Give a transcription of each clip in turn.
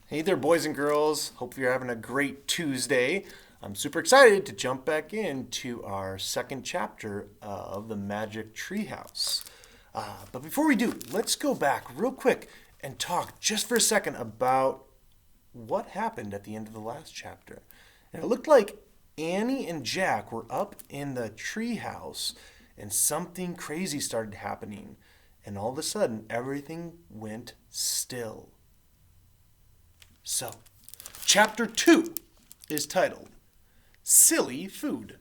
Hey there, boys and girls. Hope you're having a great Tuesday. I'm super excited to jump back into our second chapter of the Magic Treehouse. But before we do, let's go back real quick and talk just for a second about what happened at the end of the last chapter. And it looked like Annie and Jack were up in the treehouse and something crazy started happening. And all of a sudden, everything went still. So, chapter 2 is titled Silly Food.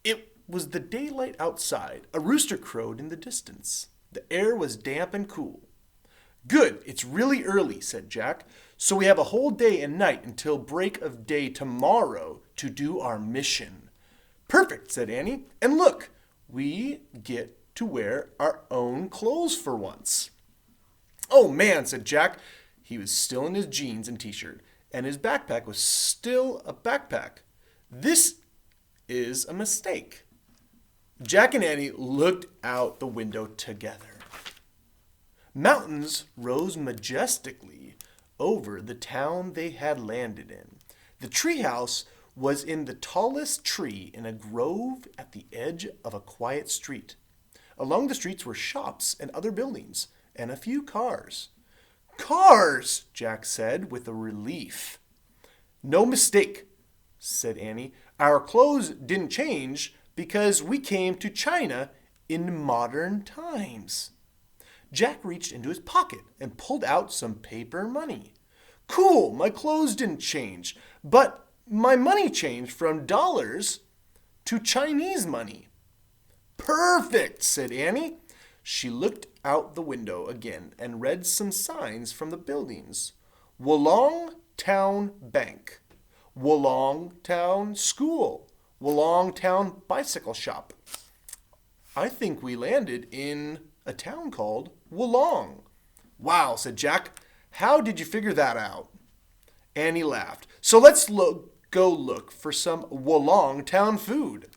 It was the daylight outside. A rooster crowed in the distance. The air was damp and cool. Good, it's really early, said Jack. So we have a whole day and night until break of day tomorrow to do our mission. Perfect, said Annie. And look, we get to wear our own clothes for once. Oh man, said Jack. He was still in his jeans and t-shirt, and his backpack was still a backpack. This is a mistake. Jack and Annie looked out the window together. Mountains rose majestically over the town they had landed in. The treehouse was in the tallest tree in a grove at the edge of a quiet street. Along the streets were shops and other buildings, and a few cars. Cars, Jack said with a relief. No mistake, said Annie. Our clothes didn't change because we came to China in modern times. Jack reached into his pocket and pulled out some paper money. Cool, my clothes didn't change, but my money changed from dollars to Chinese money. Perfect, said Annie. She looked out the window again and read some signs from the buildings. Wolong Town Bank, Wolong Town School, Wolong Town Bicycle Shop. I think we landed in a town called Wolong. Wow, said Jack. How did you figure that out? Annie laughed. So let's go look for some Wolong Town food.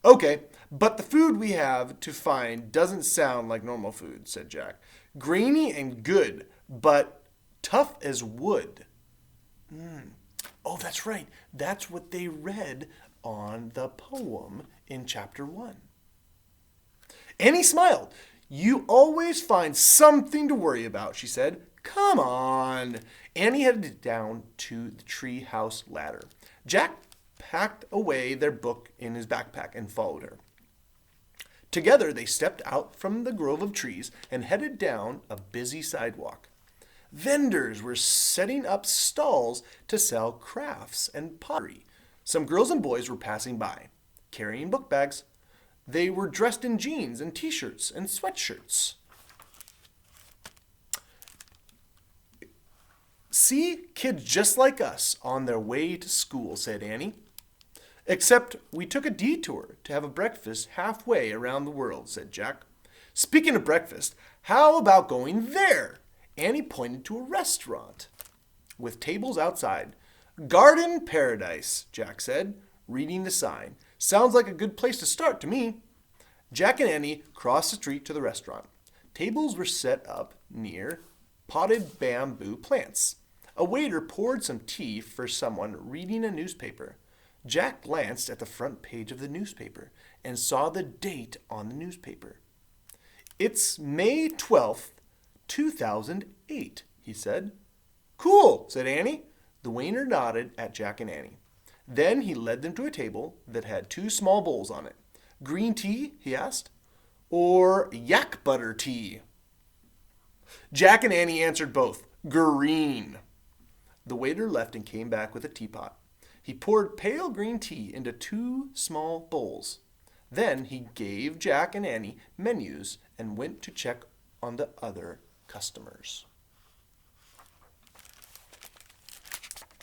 Okay, but the food we have to find doesn't sound like normal food, said Jack. Grainy and good, but tough as wood. Oh, that's right. That's what they read on the poem in chapter 1. Annie smiled. You always find something to worry about, she said. Come on. Annie headed down to the treehouse ladder. Jack packed away their book in his backpack and followed her. Together they stepped out from the grove of trees and headed down a busy sidewalk. Vendors were setting up stalls to sell crafts and pottery. Some girls and boys were passing by, carrying book bags. They were dressed in jeans and t-shirts and sweatshirts. See, kids just like us on their way to school, said Annie. Except we took a detour to have a breakfast halfway around the world, said Jack. Speaking of breakfast, how about going there? Annie pointed to a restaurant with tables outside. Garden Paradise, Jack said, reading the sign. Sounds like a good place to start to me. Jack and Annie crossed the street to the restaurant. Tables were set up near potted bamboo plants. A waiter poured some tea for someone reading a newspaper. Jack glanced at the front page of the newspaper and saw the date on the newspaper. It's May 12th, 2008, he said. Cool, said Annie. The waiter nodded at Jack and Annie. Then he led them to a table that had 2 small bowls on it. Green tea, he asked, or yak butter tea? Jack and Annie answered both. Green. The waiter left and came back with a teapot. He poured pale green tea into 2 small bowls. Then he gave Jack and Annie menus and went to check on the other customers.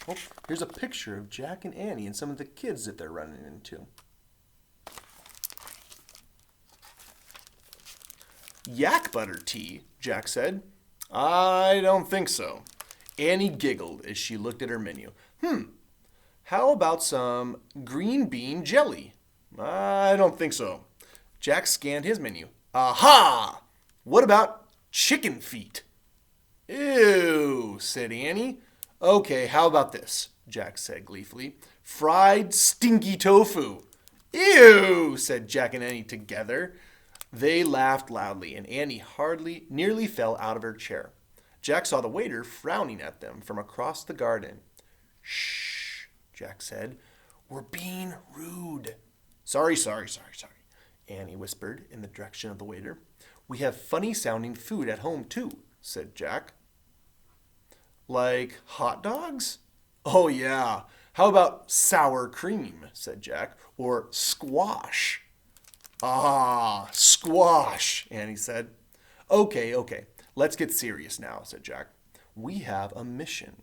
Oh, here's a picture of Jack and Annie and some of the kids that they're running into. Yak butter tea, Jack said. I don't think so. Annie giggled as she looked at her menu. How about some green bean jelly? I don't think so. Jack scanned his menu. Aha! What about chicken feet? Ew, said Annie. Okay, how about this? Jack said gleefully. Fried stinky tofu. Ew, said Jack and Annie together. They laughed loudly, and Annie nearly fell out of her chair. Jack saw the waiter frowning at them from across the garden. Shh, Jack said. We're being rude. Sorry, Annie whispered in the direction of the waiter. We have funny-sounding food at home, too, said Jack. Like hot dogs? Oh, yeah. How about sour cream, said Jack, or squash? Ah, squash, Annie said. Okay, let's get serious now, said Jack. We have a mission.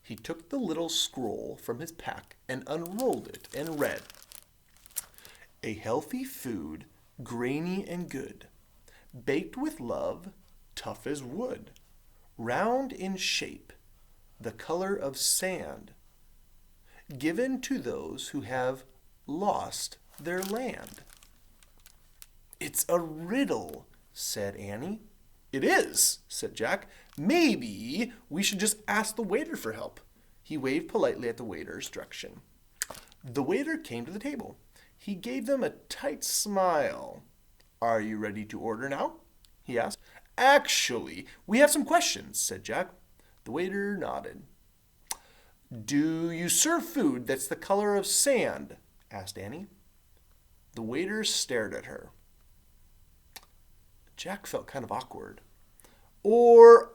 He took the little scroll from his pack and unrolled it and read, A healthy food, grainy and good, baked with love, tough as wood, round in shape, the color of sand, given to those who have lost their land. It's a riddle, said Annie. It is, said Jack. Maybe we should just ask the waiter for help. He waved politely at the waiter's direction. The waiter came to the table. He gave them a tight smile. Are you ready to order now? He asked. Actually, we have some questions, said Jack. The waiter nodded. Do you serve food that's the color of sand? Asked Annie. The waiter stared at her. Jack felt kind of awkward. Or,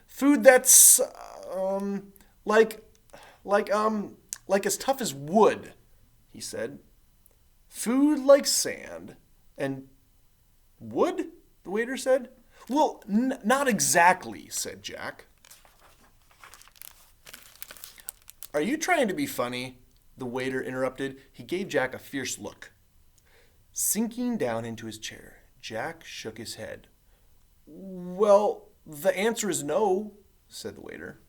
food that's, like as tough as wood, he said. Food like sand and wood, the waiter said. Well, not exactly, said Jack. Are you trying to be funny? The waiter interrupted. He gave Jack a fierce look. Sinking down into his chair, Jack shook his head. Well, the answer is no, said the waiter.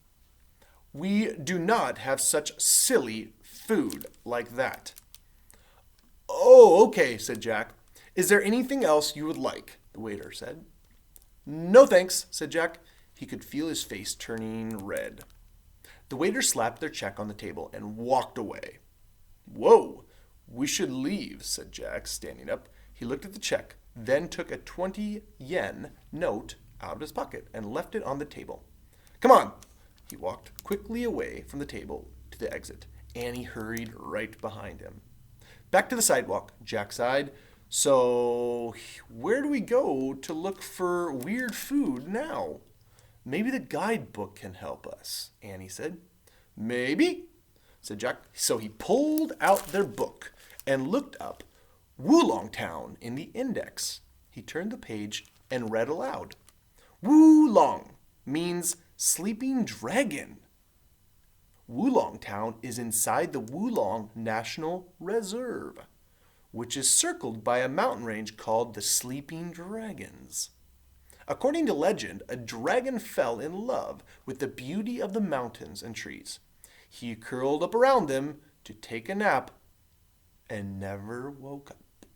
We do not have such silly food like that. Oh, okay, said Jack. Is there anything else you would like? The waiter said. No thanks, said Jack. He could feel his face turning red. The waiter slapped their check on the table and walked away. Whoa, we should leave, said Jack, standing up. He looked at the check, then took a 20-yen note out of his pocket and left it on the table. Come on! He walked quickly away from the table to the exit. Annie hurried right behind him. Back to the sidewalk, Jack sighed. So, where do we go to look for weird food now? Maybe the guidebook can help us, Annie said. Maybe, said Jack. So he pulled out their book and looked up Wulong Town in the index. He turned the page and read aloud. Wulong means sleeping dragon. Wulong Town is inside the Wulong National Reserve, which is circled by a mountain range called the Sleeping Dragons. According to legend, a dragon fell in love with the beauty of the mountains and trees. He curled up around them to take a nap and never woke up.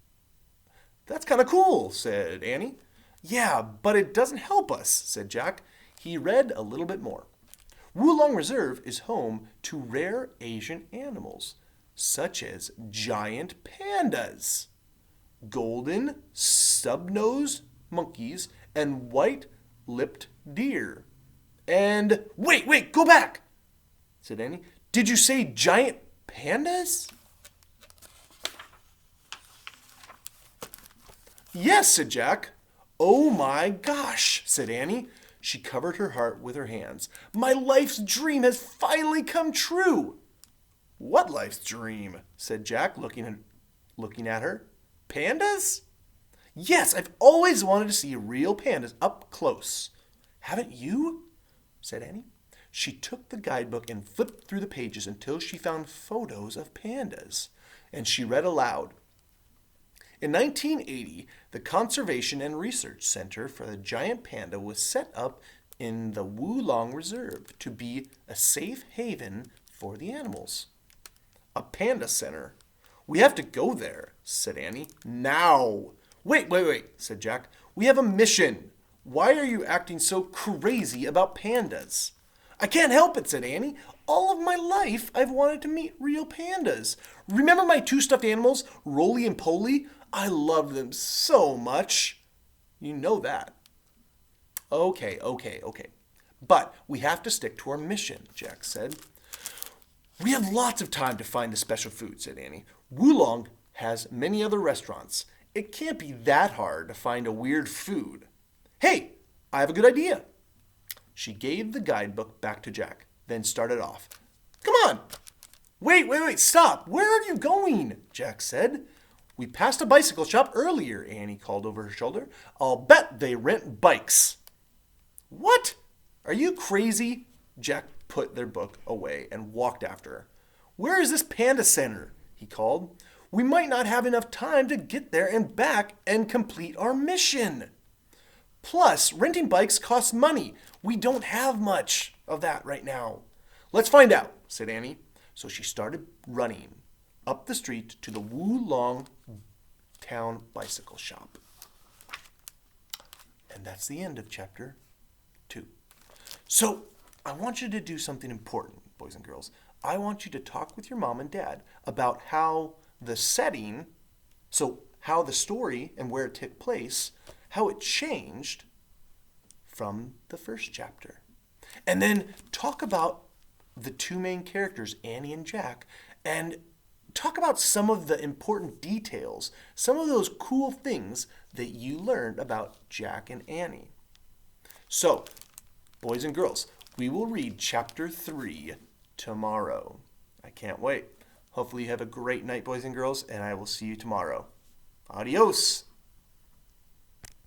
That's kind of cool, said Annie. Yeah, but it doesn't help us, said Jack. He read a little bit more. Wulong Reserve is home to rare Asian animals, such as giant pandas, golden snub-nosed monkeys, and white-lipped deer. And wait, go back, said Annie. Did you say giant pandas? Yes, said Jack. Oh my gosh, said Annie. She covered her heart with her hands. My life's dream has finally come true. What life's dream? Said Jack, looking at her. Pandas? Yes, I've always wanted to see real pandas up close. Haven't you? Said Annie. She took the guidebook and flipped through the pages until she found photos of pandas. And she read aloud. In 1980, the Conservation and Research Center for the Giant Panda was set up in the Wulong Reserve to be a safe haven for the animals. A panda center. We have to go there, said Annie. Now. Wait, said Jack. We have a mission. Why are you acting so crazy about pandas? I can't help it, said Annie. All of my life, I've wanted to meet real pandas. Remember my two stuffed animals, Roly and Poly? I loved them so much. You know that. Okay. But we have to stick to our mission, Jack said. We have lots of time to find the special food, said Annie. Wulong has many other restaurants. It can't be that hard to find a weird food. Hey, I have a good idea. She gave the guidebook back to Jack, then started off. Come on! Wait, stop! Where are you going? Jack said. We passed a bicycle shop earlier, Annie called over her shoulder. I'll bet they rent bikes. What? Are you crazy? Jack put their book away and walked after her. Where is this panda center? He called. We might not have enough time to get there and back and complete our mission. Plus, renting bikes costs money. We don't have much of that right now. Let's find out, said Annie. So she started running up the street to the Wulong Town Bicycle Shop. And that's the end of chapter 2. So, I want you to do something important, boys and girls. I want you to talk with your mom and dad about how the setting, so how the story and where it took place, how it changed from the first chapter. And then talk about the two main characters, Annie and Jack, and talk about some of the important details, some of those cool things that you learned about Jack and Annie. So, boys and girls, we will read chapter 3 tomorrow. I can't wait. Hopefully you have a great night, boys and girls, and I will see you tomorrow. Adios!